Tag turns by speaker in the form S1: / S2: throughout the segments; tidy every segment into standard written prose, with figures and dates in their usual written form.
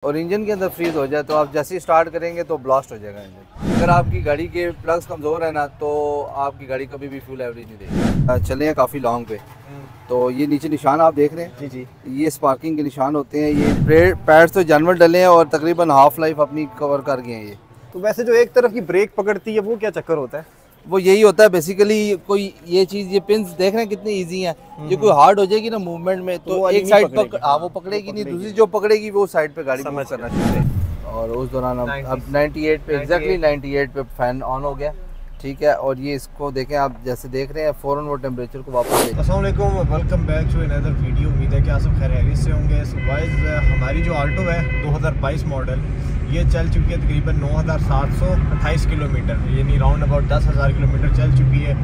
S1: और इंजन के अंदर फ्रीज हो जाए तो आप जैसे ही स्टार्ट करेंगे तो ब्लास्ट हो जाएगा इंजन। अगर आपकी गाड़ी के प्लग्स कमज़ोर है ना तो आपकी गाड़ी कभी भी फ्यूल एवरेज नहीं देगी। चले हैं काफ़ी लॉन्ग पे, तो ये नीचे निशान आप देख रहे हैं।
S2: जी,
S1: ये स्पार्किंग के निशान होते हैं। ये पैड्स तो जानवर डले हैं और तकरीबन हाफ लाइफ अपनी कवर कर गए हैं ये।
S2: तो वैसे जो एक तरफ की ब्रेक पकड़ती है वो क्या चक्कर होता है?
S1: वो यही होता है बेसिकली। कोई ये चीज़, ये पिंस देख रहे हैं कितनी इजी है। ये कोई हार्ड हो जाएगी ना मूवमेंट में तो एक साइड वो पकड़ेगी नहीं, दूसरी जो पकड़ेगी वो साइड पे गाड़ी मूव करना चाहिए। और उस दौरान अब 98 पे एग्जैक्टली 98 पे फैन ऑन हो गया, ठीक है। और ये इसको देखें आप, जैसे देख रहे हैं फ़ौरन वो टेम्परेचर को वापस ले।
S2: अस्सलाम वालेकुम, welcome back to another video. उम्मीद है कि आप सब खैरियत से होंगे। सो गाइस, हमारी जो आल्टो है 2022 मॉडल, ये चल चुकी है तकरीबन 9728 किलोमीटर, यानी राउंड अबाउट 10,000 किलोमीटर चल चुकी है।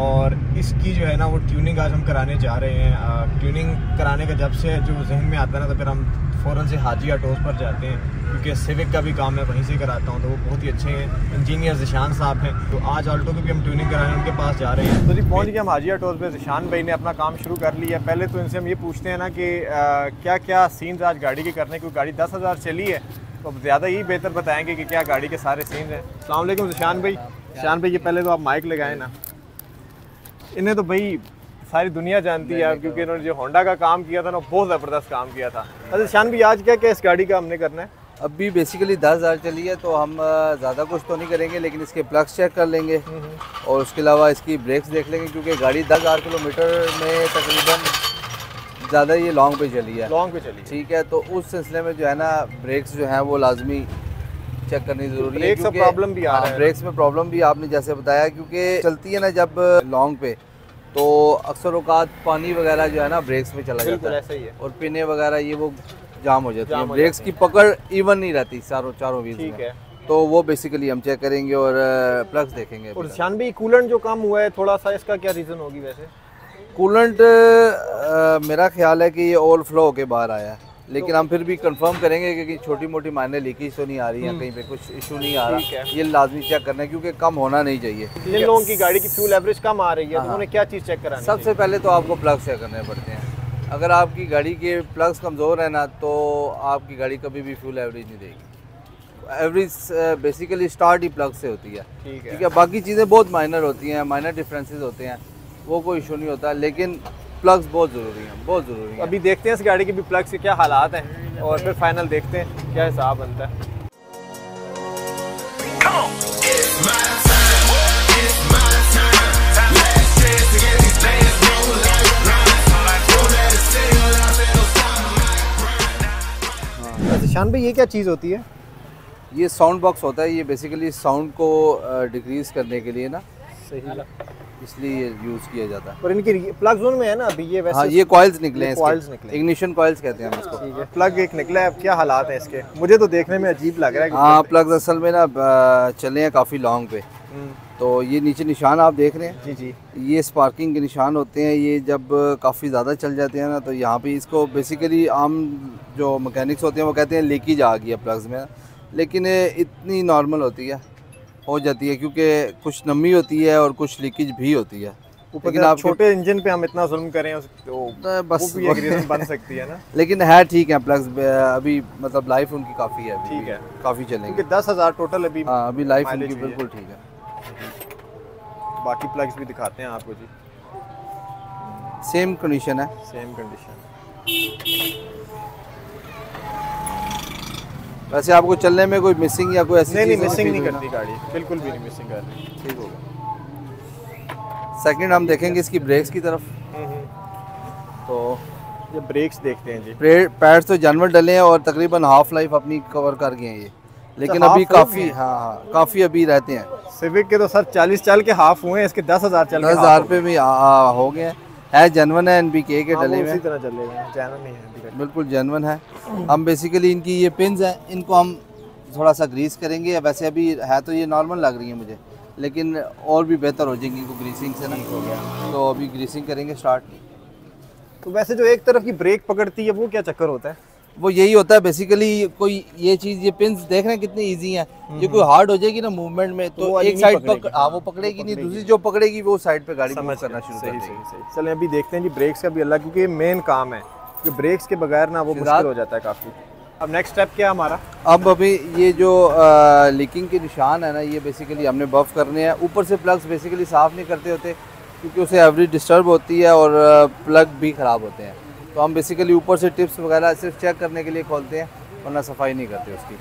S2: और इसकी जो है ना वो ट्यूनिंग आज हम कराने जा रहे हैं। ट्यूनिंग कराने का जब से जो जहन में आता है ना तो फिर हम फ़ौरन से हाजी ऑटोज़ पर जाते हैं, क्योंकि सिविक का भी काम मैं वहीं से कराता हूँ, तो वो बहुत ही अच्छे हैं। इंजीनियर ज़िशान साहब हैं, तो आज आल्टो की भी हम ट्यूनिंग कराने उनके पास जा रहे हैं। तो जी पहुँच गए हम हाजी ऑटोज़ पे। ज़िशान भाई ने अपना काम शुरू कर लिया। पहले तो इनसे हम ये पूछते हैं ना कि क्या क्या सीन्स आज गाड़ी के करने, क्योंकि गाड़ी 10,000 चली है तो अब ज़्यादा ही बेहतर बताएंगे कि क्या गाड़ी के सारे सीन हैं। अस्सलाम वालेकुम ज़िशान भाई। ज़िशान भाई, ये पहले तो आप माइक लगाए ना। इन्हें तो भाई सारी दुनिया जानती है, क्योंकि इन्होंने जो होंडा का काम किया था ना बहुत ज़बरदस्त काम किया था। अच्छा ज़िशान भाई, आज क्या क्या इस गाड़ी का हमने करना है?
S1: अभी बेसिकली 10,000 चली है तो हम ज़्यादा कुछ तो नहीं करेंगे, लेकिन इसके प्लग्स चेक कर लेंगे और उसके अलावा इसकी ब्रेक्स देख लेंगे, क्योंकि गाड़ी 10,000 किलोमीटर में तकरीबन ज़्यादा ये लॉन्ग पे चली है।
S2: लॉन्ग पे चली,
S1: ठीक है। तो उस सिलसिले में जो है ना ब्रेक्स जो है वो लाजमी चेक करनी ज़रूरी है।
S2: ब्रेक्स में प्रॉब्लम भी आ रहा है।
S1: ब्रेक्स में प्रॉब्लम भी आपने जैसे बताया, क्योंकि चलती है ना जब लॉन्ग पे तो अक्सर औकात पानी वगैरह जो है ना ब्रेक्स में चला जाता है,
S2: ऐसा ही है।
S1: और पिने वगैरह ये वो जाम हो जाती है। ब्रेक्स की पकड़ इवन नहीं रहती चारों व्हील्स में।
S2: ठीक है,
S1: तो वो बेसिकली हम चेक करेंगे और प्लग्स देखेंगे।
S2: और ज़िशान भाई, कूलेंट जो कम हुआ है थोड़ा सा, इसका क्या रीज़न होगी? वैसे
S1: कूलेंट मेरा ख्याल है कि ये ओवरफ्लो होके बाहर आया है, लेकिन हम फिर भी कंफर्म करेंगे कि छोटी मोटी माइनर लीकेज तो नहीं आ रही है, कहीं पे कुछ इशू नहीं आ रहा। ये लाजमी चेक करना है, क्योंकि कम होना नहीं चाहिए।
S2: जिन लोगों की गाड़ी की फ्यूल एवरेज कम आ रही है तो उन्हें क्या चीज़ चेक करानी?
S1: सबसे पहले तो आपको प्लग्स चेक करने पड़ते हैं। अगर आपकी गाड़ी के प्लग्स कमज़ोर है ना तो आपकी गाड़ी कभी भी फ्यूल एवरेज नहीं देगी। एवरेज बेसिकली स्टार्ट ही प्लग से होती है। ठीक है। बाकी चीज़ें बहुत माइनर होती हैं, माइनर डिफरेंसेस होते हैं, वो कोई इशू नहीं होता, लेकिन प्लग्स बहुत ज़रूरी हैं, बहुत ज़रूरी है।
S2: अभी देखते हैं इस गाड़ी के भी प्लग्स के क्या हालात हैं और फिर फाइनल देखते हैं क्या हिसाब बनता है। ज़िशान भाई, ये क्या चीज़ होती है?
S1: ये साउंड बॉक्स होता है। ये बेसिकली साउंड को डिक्रीज करने के लिए ना,
S2: सही,
S1: इसलिए ये यूज़ किया जाता है।
S2: और इनकी प्लग जोन में है ना अभी ये? वैसे
S1: हाँ, ये कॉइल्स निकले हैं,
S2: कॉइल्स निकले,
S1: इग्निशन कॉइल्स कहते हैं हम इसको।
S2: ठीक है, प्लग एक निकला है। अब क्या हालात है इसके? मुझे तो देखने में अजीब लग रहा है।
S1: हाँ, प्लग्स असल में ना चले हैं काफ़ी लॉन्ग पे, तो ये नीचे निशान आप देख रहे हैं।
S2: जी,
S1: ये स्पार्किंग के निशान होते हैं। ये जब काफ़ी ज़्यादा चल जाते हैं ना तो यहाँ पे इसको बेसिकली आम जो मैकेनिक्स होते हैं वो कहते हैं लीकेज आ गई है प्लग्स में, लेकिन इतनी नॉर्मल होती है, हो जाती है, क्योंकि कुछ नमी होती है और कुछ लीकेज भी होती है।
S2: लेकिन आप छोटे इंजन पे हम इतना जुल्म करें तो बस वो भी एक रीज़न बन सकती है ना।
S1: लेकिन है ठीक है प्लग्स अभी, मतलब लाइफ उनकी काफ़ी है,
S2: ठीक है,
S1: काफ़ी चलेंगे,
S2: क्योंकि 10,000 टोटल अभी।
S1: हाँ, अभी लाइफ उनकी बिल्कुल ठीक है।
S2: बाकी प्लग्स भी दिखाते हैं आपको जी।
S1: सेम कंडीशन है,
S2: सेम कंडीशन।
S1: वैसे आपको चलने में कोई मिसिंग या कोई ऐसी
S2: नहीं, मिसिंग नहीं करती गाड़ी, बिल्कुल भी नहीं मिसिंग कर रही।
S1: ठीक होगा। सेकंड हम देखेंगे इसकी ब्रेक्स की तरफ। तो
S2: ये ब्रेक्स देखते हैं जी।
S1: पैड्स तो जानवर डले हैं और तकरीबन हाफ लाइफ अपनी कवर कर गए हैं ये, लेकिन अभी काफ़ी, हाँ काफ़ी अभी रहते हैं।
S2: सिविक के तो सर 40 चल के हाफ हुए हैं, इसके 10,000 चल के
S1: 10,000 पे भी हो गए हैं। जेन्युइन है, NBK के डले हुए,
S2: उसी तरह चले हुए हैं, जेन्युइन नहीं है,
S1: बिल्कुल जेन्युइन है। हम बेसिकली इनकी ये पिंस हैं, इनको हम थोड़ा सा ग्रीस करेंगे। वैसे अभी है तो ये नॉर्मल लग रही है मुझे, लेकिन और भी बेहतर हो जाएंगी इनको ग्रीसिंग से ना। हो गया तो अभी ग्रीसिंग करेंगे स्टार्ट।
S2: तो वैसे जो एक तरफ की ब्रेक पकड़ती है वो क्या चक्कर होता है?
S1: वो यही होता है बेसिकली। कोई ये चीज़, ये पिंस देख रहे हैं कितनी इजी है। ये कोई हार्ड हो जाएगी ना मूवमेंट में तो एक साइड वो पकड़ेगी नहीं, दूसरी जो पकड़ेगी वो साइड पे गाड़ी मूव करना शुरू कर देगी।
S2: चलें अभी देखते हैं जी ब्रेक्स का भी अल्लाह, क्योंकि ये मेन काम है कि ब्रेक्स के बगैर ना वो मुश्किल हो जाता है काफ़ी। अब नेक्स्ट स्टेप क्या है हमारा?
S1: अब अभी ये जो लीकिंग के निशान है ना, ये बेसिकली हमने बफ करने हैं। ऊपर से प्लग्स बेसिकली साफ़ नहीं करते होते क्योंकि उसे एवरेज डिस्टर्ब होती है और प्लग भी ख़राब होते हैं। तो हम बेसिकली ऊपर से टिप्स वगैरह सिर्फ चेक करने के लिए खोलते हैं, वरना सफाई नहीं करते उसकी।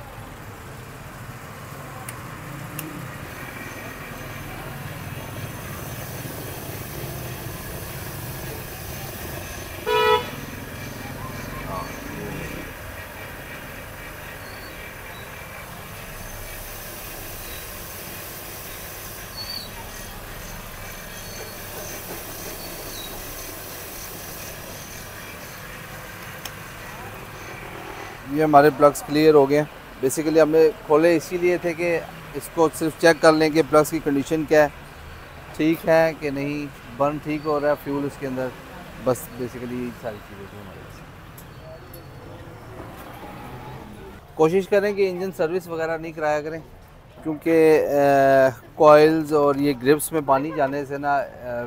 S1: ये हमारे प्लग्स क्लियर हो गए। बेसिकली हमने खोले इसीलिए थे कि इसको सिर्फ चेक कर लें कि प्लग्स की कंडीशन क्या है, ठीक है कि नहीं, बर्न ठीक हो रहा है फ्यूल उसके अंदर, बस बेसिकली यही सारी चीज़ें थी हमारे पास। कोशिश करें कि इंजन सर्विस वगैरह नहीं कराया करें क्योंकि कॉइल्स और ये ग्रिप्स में पानी जाने से ना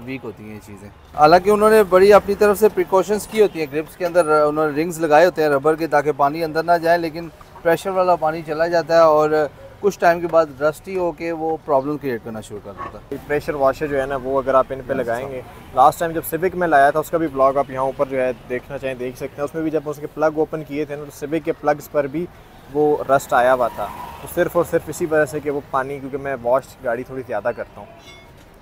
S1: वीक होती हैं ये चीज़ें। हालांकि उन्होंने बड़ी अपनी तरफ से प्रिकॉशंस की होती हैं, ग्रिप्स के अंदर उन्होंने रिंग्स लगाए होते हैं रबर के ताकि पानी अंदर ना जाए, लेकिन प्रेशर वाला पानी चला जाता है और कुछ टाइम के बाद रस्टी होके वो प्रॉब्लम क्रिएट करना शुरू कर देता है।
S2: प्रेशर वॉशर जो है ना वो अगर आप इन पे लगाएंगे, लास्ट टाइम जब सिविक में लाया था उसका भी ब्लॉग आप यहाँ ऊपर जो है देखना चाहें देख सकते हैं। उसमें भी जब उसके प्लग ओपन किए थे ना तो सिविक के प्लग्स पर भी वो रस्ट आया हुआ था, तो सिर्फ और सिर्फ इसी वजह से कि वो पानी, क्योंकि मैं वॉश गाड़ी थोड़ी ज़्यादा करता हूँ,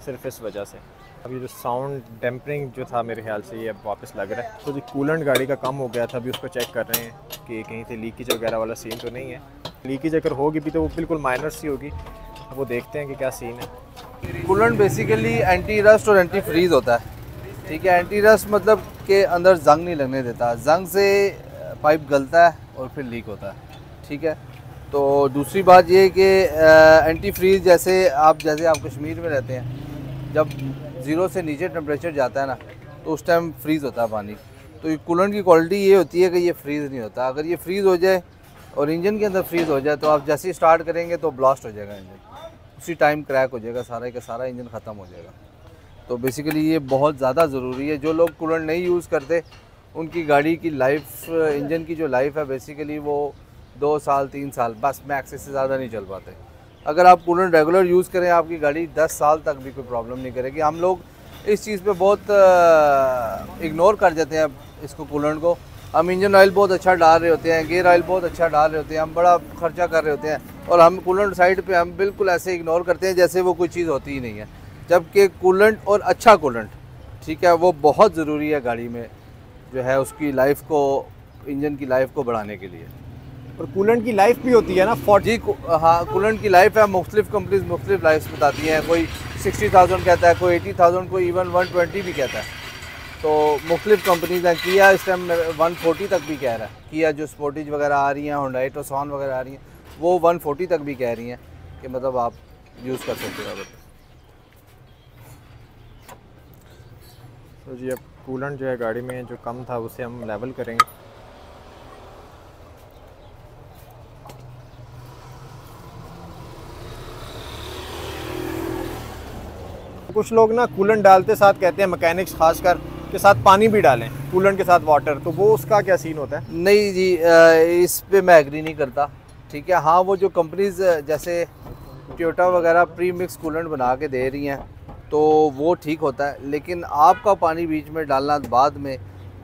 S2: सिर्फ इस वजह से। अब ये जो साउंड डैम्परिंग जो था मेरे ख्याल से ये अब वापस लग रहा है। तो जी कूलेंट गाड़ी का कम हो गया था, अभी उसको चेक कर रहे हैं कि कहीं से लीकेज वगैरह वाला सीन तो नहीं है। लीकेज अगर होगी भी तो वो बिल्कुल माइनर सी होगी, वो देखते हैं कि क्या सीन है।
S1: कूलेंट बेसिकली एंटी रस्ट और एंटी फ्रीज होता है, ठीक है। एंटी रस्ट मतलब के अंदर जंग नहीं लगने देता, जंग से पाइप गलता है और फिर लीक होता है, ठीक है। तो दूसरी बात ये कि एंटी फ्रीज जैसे आप कश्मीर में रहते हैं, जब 0 से नीचे टेम्परेचर जाता है ना तो उस टाइम फ्रीज़ होता है पानी। तो ये कूलेंट की क्वालिटी ये होती है कि ये फ्रीज़ नहीं होता। अगर ये फ्रीज़ हो जाए और इंजन के अंदर फ्रीज़ हो जाए तो आप जैसे ही स्टार्ट करेंगे तो ब्लास्ट हो जाएगा इंजन, उसी टाइम क्रैक हो जाएगा, सारा का सारा इंजन ख़त्म हो जाएगा। तो बेसिकली ये बहुत ज़्यादा ज़रूरी है। जो लोग कूलेंट नहीं यूज़ करते उनकी गाड़ी की लाइफ, इंजन की जो लाइफ है बेसिकली वो 2 साल 3 साल बस मैक्स, इससे ज़्यादा नहीं चल पाते। अगर आप कूलेंट रेगुलर यूज़ करें आपकी गाड़ी 10 साल तक भी कोई प्रॉब्लम नहीं करेगी। हम लोग इस चीज़ पे बहुत इग्नोर कर देते हैं इसको, कूलेंट को। हम इंजन ऑयल बहुत अच्छा डाल रहे होते हैं, गियर ऑयल बहुत अच्छा डाल रहे होते हैं, हम बड़ा खर्चा कर रहे होते हैं और हम कूलेंट साइड पे हम बिल्कुल ऐसे इग्नोर करते हैं जैसे वो कोई चीज़ होती ही नहीं है। जबकि कूलेंट और अच्छा कूलेंट, ठीक है, वो बहुत ज़रूरी है गाड़ी में जो है उसकी लाइफ को, इंजन की लाइफ को बढ़ाने के लिए।
S2: और कूलेंट की लाइफ भी होती है ना 40।
S1: हाँ, कूलेंट की लाइफ है, मुख्तलिफ कंपनीज मुख्तलिफ लाइफ बताती हैं। कोई 60,000 कहता है, कोई 80,000, कोई इवन 120 भी कहता है। तो मुख्तलिफ कंपनीज हैं। किया इस टाइम 140 तक भी कह रहा है। किया जो स्पोर्टेज वगैरह आ रही हैं, हुंडई टोसान वगैरह आ रही हैं, वो 140 तक भी कह रही हैं कि मतलब आप यूज़ कर सकते हो।
S2: तो जी अब कूलेंट जो है गाड़ी में जो कम था उसे हम लेवल करेंगे। कुछ लोग ना कूलेंट डालते साथ कहते हैं, मैकेनिक्स खासकर, के साथ पानी भी डालें कूलेंट के साथ वाटर, तो वो उसका क्या सीन होता है?
S1: नहीं जी, इस पे मैं एग्री नहीं करता, ठीक है। हाँ, वो जो कंपनीज जैसे टोयोटा वगैरह प्री मिक्स कूलेंट बना के दे रही हैं तो वो ठीक होता है, लेकिन आपका पानी बीच में डालना बाद में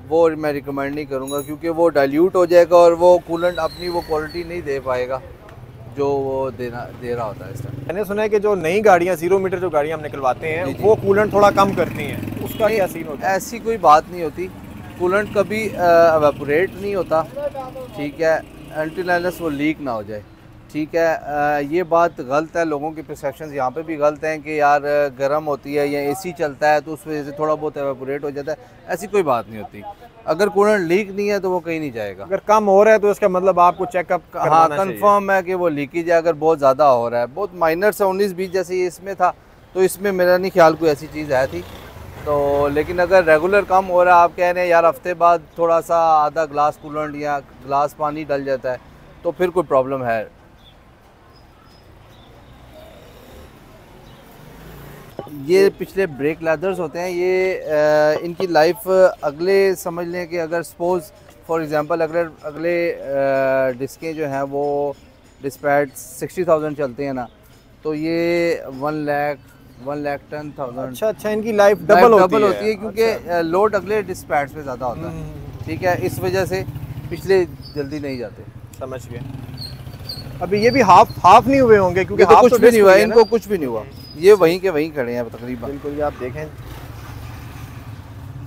S1: वो मैं रिकमेंड नहीं करूँगा क्योंकि वो डाइल्यूट हो जाएगा और वो कूलेंट अपनी वो क्वालिटी नहीं दे पाएगा जो वो दे रहा होता है इस टाइम।
S2: मैंने सुना है कि जो नई गाड़ियाँ 0 मीटर जो गाड़ियाँ हम निकलवाते हैं वो कूलेंट थोड़ा कम करती हैं, उसका क्या सीन होता है?
S1: ऐसी कोई बात नहीं होती, कूलेंट कभी एवेपोरेट नहीं होता, ठीक है, अनटिल अनलेस वो लीक ना हो जाए, ठीक है। ये बात गलत है, लोगों की परसेप्शन यहाँ पे भी गलत हैं कि यार गर्म होती है या एसी चलता है तो उस वजह से थोड़ा बहुत एवेपोरेट हो जाता है। ऐसी कोई बात नहीं होती। अगर कूलेंट लीक नहीं है तो वो कहीं नहीं जाएगा।
S2: अगर कम हो रहा है तो इसका मतलब आपको चेकअप
S1: हाँ, कंफर्म है कि वो लीकेज है। अगर बहुत ज़्यादा हो रहा है, बहुत माइनर से 19-20 जैसे इसमें था, तो इसमें मेरा नहीं ख्याल कोई ऐसी चीज़ है थी तो। लेकिन अगर रेगुलर कम हो रहा है, आप कह रहे हैं यार हफ्ते बाद थोड़ा सा आधा ग्लास कूलेंट या ग्लास पानी डल जाता है, तो फिर कोई प्रॉब्लम है। ये पिछले ब्रेक लेदर्स होते हैं, ये इनकी लाइफ अगले समझ लें कि अगर सपोज़ फॉर एग्जांपल अगले डिस्कें जो हैं वो डिस्पैच 60,000 चलते हैं ना, तो ये 1,10,000।
S2: अच्छा, इनकी लाइफ डबल होती है
S1: क्योंकि लोड अगले डिस्पैच पे ज़्यादा होता है। ठीक है, इस वजह से पिछले जल्दी नहीं जाते।
S2: समझ गए। अभी ये भी हाफ नहीं हुए होंगे क्योंकि
S1: तो कुछ भी नहीं हुआ, इनको कुछ भी नहीं हुआ, ये वहीं के वहीं खड़े हैं तकरीबन।
S2: बिल्कुल, ये आप देखें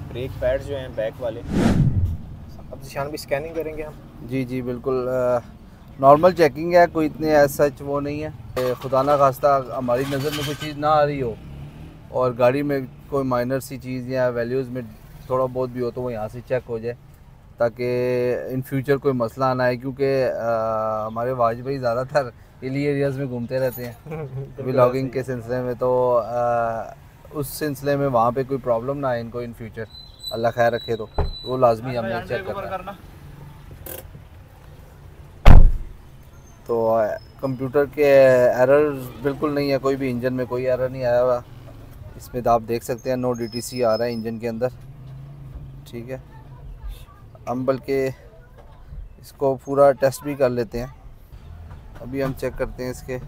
S2: ब्रेक पैड जो हैं बैक वाले। अब निशान भी स्कैनिंग करेंगे हम।
S1: जी जी बिल्कुल, नॉर्मल चेकिंग है, कोई इतने एज सच वो नहीं है। खुदा ना खास्ता हमारी नज़र में कोई चीज़ ना आ रही हो और गाड़ी में कोई माइनर सी चीज़ या वैल्यूज़ में थोड़ा बहुत भी हो तो वो यहाँ से चेक हो जाए, ताकि इन फ्यूचर कोई मसला ना आए। क्योंकि हमारे वाज भाई ज़्यादातर हिली एरियाज़ में घूमते रहते हैं व्लॉगिंग के सिलसिले में, तो उस सिलसिले में वहाँ पे कोई प्रॉब्लम ना आए इनको इन फ्यूचर, अल्लाह खैर रखे, तो वो लाजमी हमने चेक करना। तो कंप्यूटर के एरर बिल्कुल नहीं है, कोई भी इंजन में कोई एरर नहीं आया हुआ। इसमें तो आप देख सकते हैं नो DTC आ रहा है इंजन के अंदर। ठीक है, हम बल्कि इसको पूरा टेस्ट भी कर लेते हैं। अभी हम चेक करते हैं इसके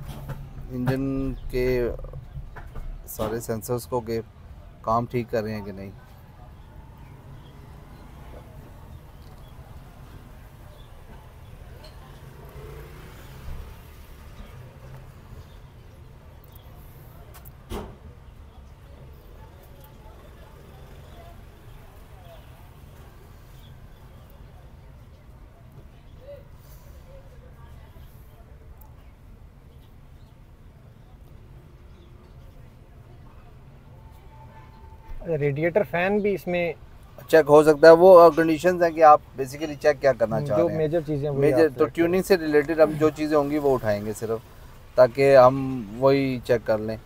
S1: इंजन के सारे सेंसर्स को कि काम ठीक कर रहे हैं कि नहीं।
S2: रेडिएटर फैन भी इसमें
S1: चेक हो सकता है। वो कंडीशंस हैं कि आप बेसिकली चेक क्या करना चाह रहे हैं।
S2: जो मेजर चीज़ें
S1: मेजर तो ट्यूनिंग से रिलेटेड हम जो चीज़ें होंगी वो उठाएंगे सिर्फ, ताकि हम वही चेक कर लें,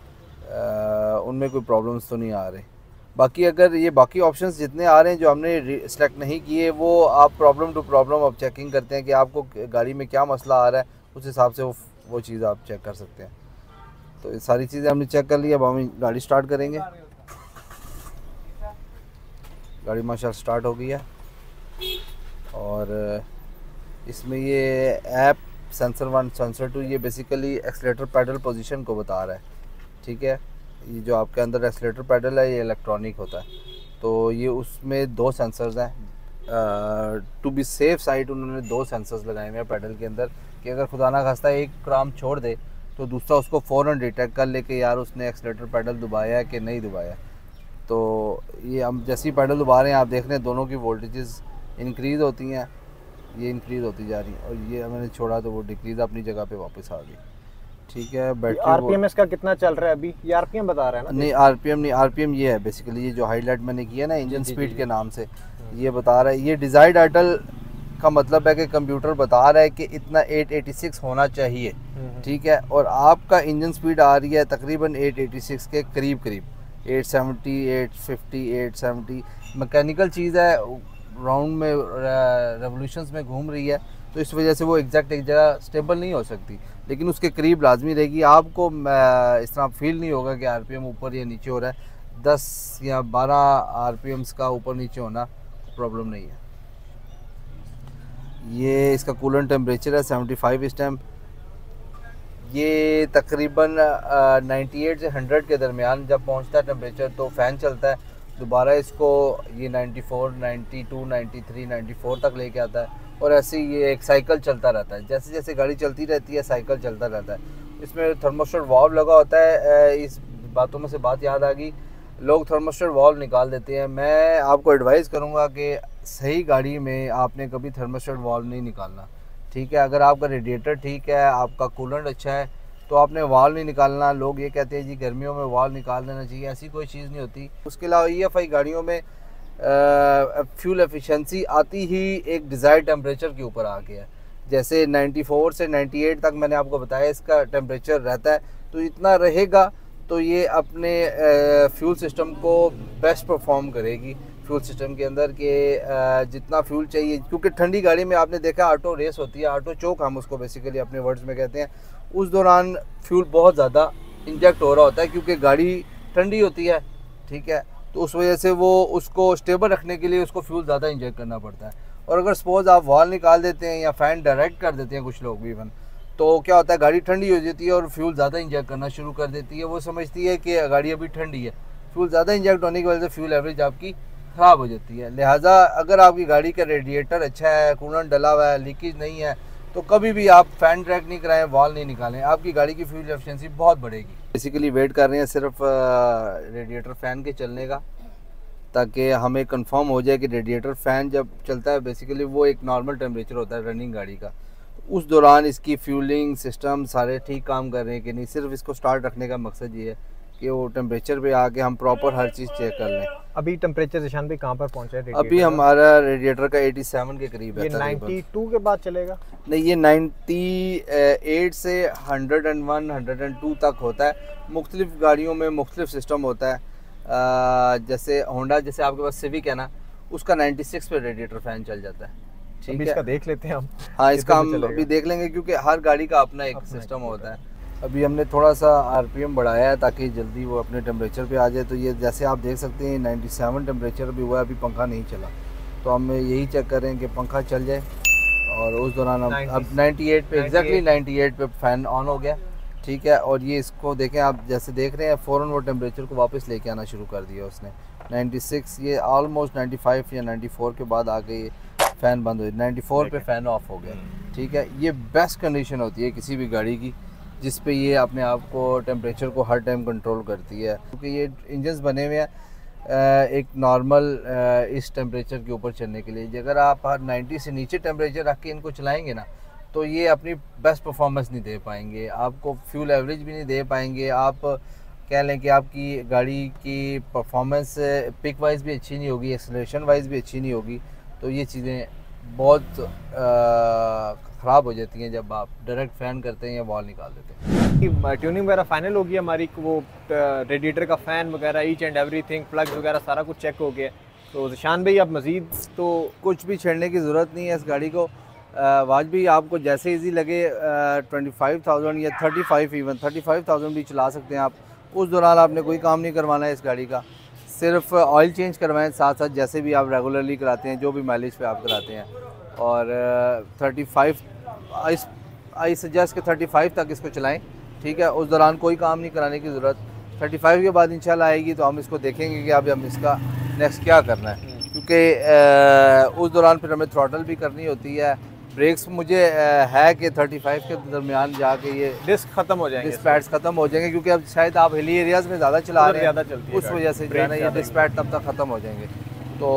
S1: उनमें कोई प्रॉब्लम्स तो नहीं आ रहे। बाकी अगर ये बाकी ऑप्शंस जितने आ रहे हैं जो हमने सेलेक्ट नहीं किए, वो आप प्रॉब्लम टू प्रॉब्लम आप चेकिंग करते हैं कि आपको गाड़ी में क्या मसला आ रहा है, उस हिसाब से वो चीज़ आप चेक कर सकते हैं। तो ये सारी चीज़ें हमने चेक कर ली। अब हम गाड़ी स्टार्ट करेंगे। गाड़ी माशाल्लाह स्टार्ट हो गई है और इसमें ये ऐप सेंसर 1 सेंसर 2 ये बेसिकली एक्सीलरेटर पैडल पोजीशन को बता रहा है। ठीक है, ये जो आपके अंदर एक्सीलरेटर पैडल है ये इलेक्ट्रॉनिक होता है, तो ये उसमें 2 सेंसर्स हैं। टू बी सेफ साइड उन्होंने 2 सेंसर्स लगाए हुए हैं पैडल के अंदर, कि अगर खुदा ना खास्ता एक क्राम छोड़ दे तो दूसरा उसको फ़ौरन डिटेक्ट कर ले कि यार उसने एक्सीलरेटर पैडल दबाया है कि नहीं दबाया। तो ये हम जैसे ही पैडल दबा रहे हैं आप देख रहे हैं दोनों की वोल्टेजेस इंक्रीज़ होती हैं, ये इंक्रीज़ होती जा रही है, और ये मैंने छोड़ा तो वो डिक्रीज़ अपनी जगह पे वापस आ गई। ठीक है, बैटरी
S2: RPM इसका कितना चल रहा है अभी? ये RPM बता रहा है ना?
S1: नहीं, RPM नहीं, RPM ये है बेसिकली, ये जो हाईलाइट मैंने किया ना इंजन स्पीड के नाम से, ये बता रहा है। ये डिज़ायर्ड आइडल का मतलब है कि कंप्यूटर बता रहा है कि इतना 886 होना चाहिए। ठीक है, और आपका इंजन स्पीड आ रही है तकरीबन 886 के करीब करीब, 870, 850, 870। मैकेनिकल चीज़ है, राउंड में रेवोल्यूशंस में घूम रही है, तो इस वजह से वो एग्जैक्ट एक जगह स्टेबल नहीं हो सकती, लेकिन उसके करीब लाजमी रहेगी। आपको इस तरह फील नहीं होगा कि RPM ऊपर या नीचे हो रहा है। 10 या 12 RPMs का ऊपर नीचे होना प्रॉब्लम नहीं है। ये इसका कूलेंट टेम्परेचर है 75 इस टाइम। ये तकरीबन 98 से 100 के दरमियान जब पहुंचता है टेम्परेचर तो फ़ैन चलता है, दोबारा इसको ये 94, 92, 93, 94 तक लेके आता है, और ऐसे ही ये एक साइकिल चलता रहता है। जैसे जैसे गाड़ी चलती रहती है साइकिल चलता रहता है। इसमें थर्मोस्टेट वाल्व लगा होता है। इस बातों में से बात याद आ गई, लोग थर्मोस्टेट वाल्व निकाल देते हैं। मैं आपको एडवाइस करूँगा कि सही गाड़ी में आपने कभी थर्मोस्टेट वाल्व नहीं निकालना। ठीक है, अगर आपका रेडिएटर ठीक है, आपका कूलेंट अच्छा है, तो आपने वाल्व नहीं निकालना। लोग ये कहते हैं जी गर्मियों में वाल्व निकाल देना चाहिए, ऐसी कोई चीज़ नहीं होती। उसके अलावा EFI गाड़ियों में फ्यूल एफिशिएंसी आती ही एक डिज़ायर्ड टेम्परेचर के ऊपर आ गया है। जैसे 94 से 98 तक मैंने आपको बताया इसका टेम्परेचर रहता है, तो इतना रहेगा तो ये अपने फ्यूल सिस्टम को बेस्ट परफॉर्म करेगी फ्यूल सिस्टम के अंदर के जितना फ्यूल चाहिए। क्योंकि ठंडी गाड़ी में आपने देखा ऑटो रेस होती है, ऑटो चोक हम उसको बेसिकली अपने वर्ड्स में कहते हैं। उस दौरान फ्यूल बहुत ज़्यादा इंजेक्ट हो रहा होता है क्योंकि गाड़ी ठंडी होती है। ठीक है, तो उस वजह से वो उसको स्टेबल रखने के लिए उसको फ्यूल ज़्यादा इंजेक्ट करना पड़ता है। और अगर सपोज आप वॉल निकाल देते हैं या फ़ैन डायरेक्ट कर देते हैं कुछ लोग भी इवन, तो क्या होता है गाड़ी ठंडी हो जाती है और फ्यूल ज़्यादा इंजेक्ट करना शुरू कर देती है। वो समझती है कि गाड़ी अभी ठंडी है, फ्यूल ज़्यादा इंजेक्ट होने की वजह से फ्यूल एवरेज आपकी ख़राब हो जाती है। लिहाजा अगर आपकी गाड़ी का रेडिएटर अच्छा है, कूलेंट डला हुआ है, लीकेज नहीं है, तो कभी भी आप फ़ैन डायरेक्ट नहीं कराएं, वॉल नहीं निकालें, आपकी गाड़ी की फ्यूल एफिशिएंसी बहुत बढ़ेगी। बेसिकली वेट कर रहे हैं सिर्फ रेडिएटर फ़ैन के चलने का, ताकि हमें कंफर्म हो जाए कि रेडिएटर फ़ैन जब चलता है बेसिकली वो एक नॉर्मल टेम्परेचर होता है रनिंग गाड़ी का, उस दौरान इसकी फ्यूलिंग सिस्टम सारे ठीक काम कर रहे हैं कि नहीं। सिर्फ इसको स्टार्ट रखने का मकसद ये है कि वो टेम्परेचर पे आके हम प्रॉपर हर चीज़ चेक कर लें।
S2: अभी टेम्परेचर निशान पे कहाँ पर पहुँचा है?
S1: अभी हमारा रेडिएटर का 87 के करीब है।
S2: 92 के बाद चलेगा?
S1: नहीं, ये 98 से 101 102 तक होता है। मुख्तलिफ गाड़ियों में मुख्तलिफ सिस्टम होता है। जैसे होंडा, जैसे आपके पास सिविक है ना, उसका 96 पे रेडिएटर फ़ैन चल जाता है। ठीक है,
S2: इसका देख लेते हैं हम।
S1: हाँ, इसका हम अभी देख लेंगे क्योंकि हर गाड़ी का अपना एक सिस्टम होता है। अभी हमने थोड़ा सा आरपीएम बढ़ाया है ताकि जल्दी वो अपने टेम्परेचर पे आ जाए। तो ये जैसे आप देख सकते हैं 97 टेम्परेचर भी हुआ है, अभी पंखा नहीं चला, तो हम यही चेक कर रहे हैं कि पंखा चल जाए और उस दौरान हम अब 98 पे एग्जैक्टली 98 पे फ़ैन ऑन हो गया। ठीक है, और ये इसको देखें, आप जैसे देख रहे हैं फ़ौरन वो टेम्परेचर को वापस लेके आना शुरू कर दिया उसने। 96, ये ऑलमोस्ट 95 या 94 के बाद आके ये फ़ैन बंद हो, 94 पे फ़ैन ऑफ हो गया। ठीक है, ये बेस्ट कंडीशन होती है किसी भी गाड़ी की जिस पे ये अपने आप को टेम्परेचर को हर टाइम कंट्रोल करती है, क्योंकि ये इंजन्स बने हुए हैं एक नॉर्मल इस टेम्परेचर के ऊपर चलने के लिए। अगर आप 90 से नीचे टेम्परेचर रख के इनको चलाएंगे ना, तो ये अपनी बेस्ट परफॉर्मेंस नहीं दे पाएंगे, आपको फ्यूल एवरेज भी नहीं दे पाएंगे। आप कह लें कि आपकी गाड़ी की परफॉर्मेंस पिक वाइज भी अच्छी नहीं होगी, एक्सेलरेशन वाइज भी अच्छी नहीं होगी। तो ये चीज़ें बहुत ख़राब हो जाती हैं जब आप डायरेक्ट फ़ैन करते हैं या वॉल निकाल देते हैं।
S2: ट्यूनिंग वगैरह फाइनल हो गई हमारी, वो रेडिएटर का फ़ैन वगैरह ईच एंड एवरीथिंग, प्लग्स वगैरह सारा कुछ चेक हो गया। तो ज़िशान भाई अब मज़ीद तो
S1: कुछ भी छेड़ने की ज़रूरत नहीं है इस गाड़ी को। वाजबी आपको जैसे इजी लगे 25,000 या 35 इवन 35,000 भी चला सकते हैं आप। उस दौरान आपने कोई काम नहीं करवाना है इस गाड़ी का, सिर्फ ऑयल चेंज करवाएं साथ साथ, जैसे भी आप रेगुलरली कराते हैं, जो भी माइलेज पे आप कराते हैं। और 35 आई सजेस्ट के 35 तक इसको चलाएं। ठीक है, उस दौरान कोई काम नहीं कराने की ज़रूरत। 35 के बाद इंशाल्लाह आएगी तो हम इसको देखेंगे कि अब हम इसका नेक्स्ट क्या करना है, क्योंकि उस दौरान फिर हमें थ्रॉटल भी करनी होती है। ब्रेक्स मुझे है कि 35 के दरमियान जाके ये
S2: डिस्क ख़त्म हो जाएंगे,
S1: डिस्क पैड्स ख़त्म हो जाएंगे, क्योंकि अब शायद आप हिली एरियाज़ में ज़्यादा चला रहे हैं, उस वजह से जो है ना ये डिस्क पैड तब तक ख़त्म हो जाएंगे। तो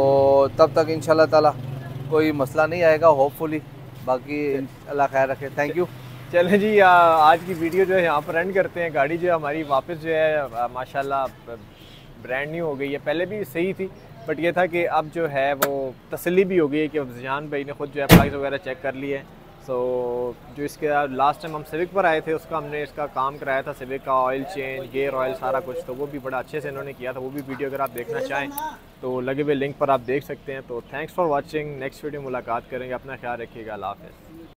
S1: तब तक इंशाल्लाह ताला कोई मसला नहीं आएगा होपफुली। बाकी अल्लाह खैर रखे। Thank you.
S2: चलें जी, आज की वीडियो जो है यहाँ पर एंड करते हैं। गाड़ी जो है हमारी वापस जो है माशाल्लाह ब्रांड न्यू हो गई है। पहले भी सही थी, बट ये था कि अब जो है वो तसल्ली भी हो गई है कि अब ज़िशान भाई ने खुद जो है प्लग्स वगैरह चेक कर लिए। सो जो इसके लास्ट टाइम हम सिविक पर आए थे उसका हमने इसका काम कराया था, सिविक का ऑयल चेंज, गेयर ऑयल सारा कुछ, तो वो भी बड़ा अच्छे से इन्होंने किया था। वो भी वीडियो अगर आप देखना चाहें तो लगे हुए लिंक पर आप देख सकते हैं। तो thanks for watching. Next video मुलाकात करेंगे। अपना ख्याल रखिएगा। अल्लाह हाफ़िज़।